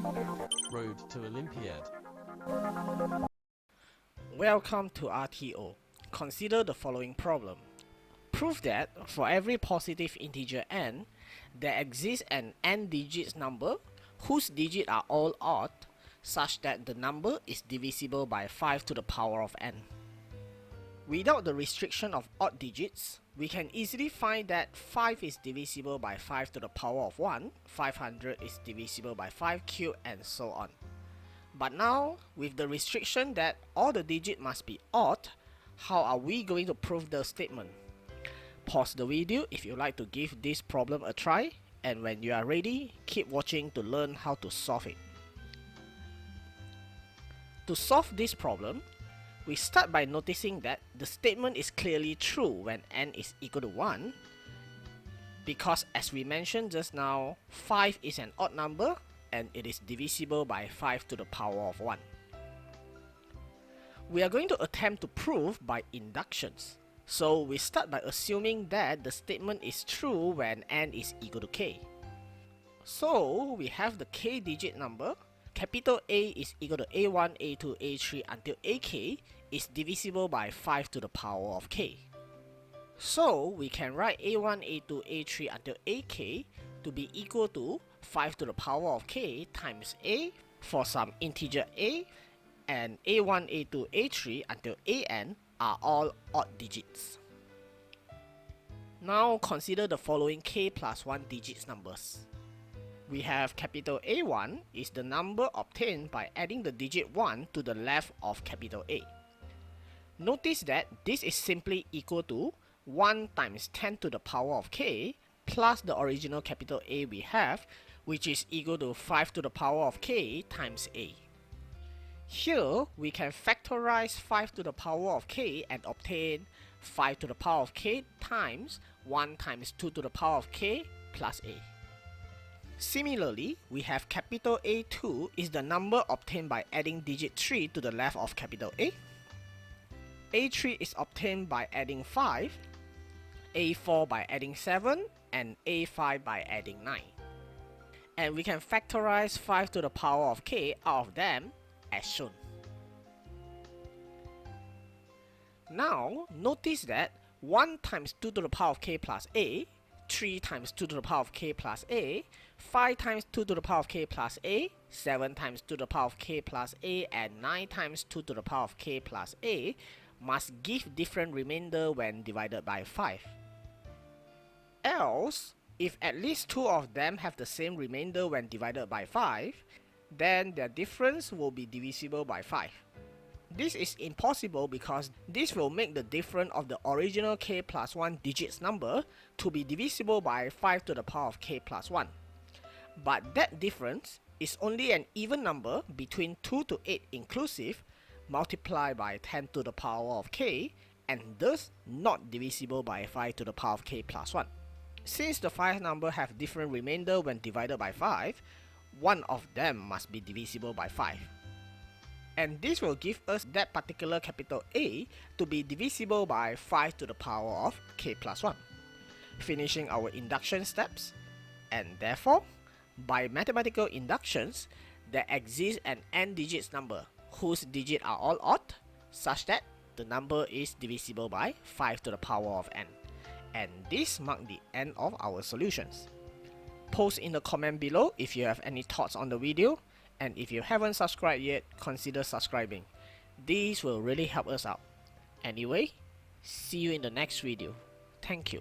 Road to Olympiad. Welcome to RTO. Consider the following problem. Prove that for every positive integer n, there exists an n digits number whose digits are all odd, such that the number is divisible by 5 to the power of n. Without the restriction of odd digits, we can easily find that 5 is divisible by 5 to the power of 1, 500 is divisible by 5 cubed, and so on. But now, with the restriction that all the digits must be odd, how are we going to prove the statement? Pause the video if you like to give this problem a try, and when you are ready, keep watching to learn how to solve it. To solve this problem, we start by noticing that the statement is clearly true when n is equal to 1, because as we mentioned just now, 5 is an odd number and it is divisible by 5 to the power of 1. We are going to attempt to prove by inductions. So we start by assuming that the statement is true when n is equal to k. So we have the k digit number. Capital A is equal to A1, A2, A3 until AK is divisible by 5 to the power of k. So we can write A1, A2, A3 until AK to be equal to 5 to the power of k times A for some integer A, and A1, A2, A3 until AN are all odd digits. Now consider the following k plus 1 digits numbers. We have capital A1 is the number obtained by adding the digit 1 to the left of capital A. Notice that this is simply equal to 1 times 10 to the power of k plus the original capital A we have, which is equal to 5 to the power of k times A. Here, we can factorize 5 to the power of k and obtain 5 to the power of k times 1 times 2 to the power of k plus A. Similarly, we have capital A2 is the number obtained by adding digit 3 to the left of capital A. A3 is obtained by adding 5, A4 by adding 7, and A5 by adding 9. And we can factorize 5 to the power of k out of them as shown. Now, notice that 1 times 2 to the power of k plus A, 3 times 2 to the power of k plus A, 5 times 2 to the power of k plus A, 7 times 2 to the power of k plus A, and 9 times 2 to the power of k plus A must give different remainder when divided by 5. Else, if at least 2 of them have the same remainder when divided by 5, then their difference will be divisible by 5. This is impossible because this will make the difference of the original k plus 1 digits number to be divisible by 5 to the power of k plus 1. But that difference is only an even number between 2 to 8 inclusive multiplied by 10 to the power of k, and thus not divisible by 5 to the power of k plus 1. Since the 5 number have different remainder when divided by 5, one of them must be divisible by 5. And this will give us that particular capital A to be divisible by 5 to the power of k plus 1. Finishing our induction steps, and therefore, by mathematical inductions, there exists an n digits number whose digits are all odd, such that the number is divisible by 5 to the power of n. And this marks the end of our solutions. Post in the comment below if you have any thoughts on the video, and if you haven't subscribed yet, consider subscribing. These will really help us out. Anyway, see you in the next video. Thank you.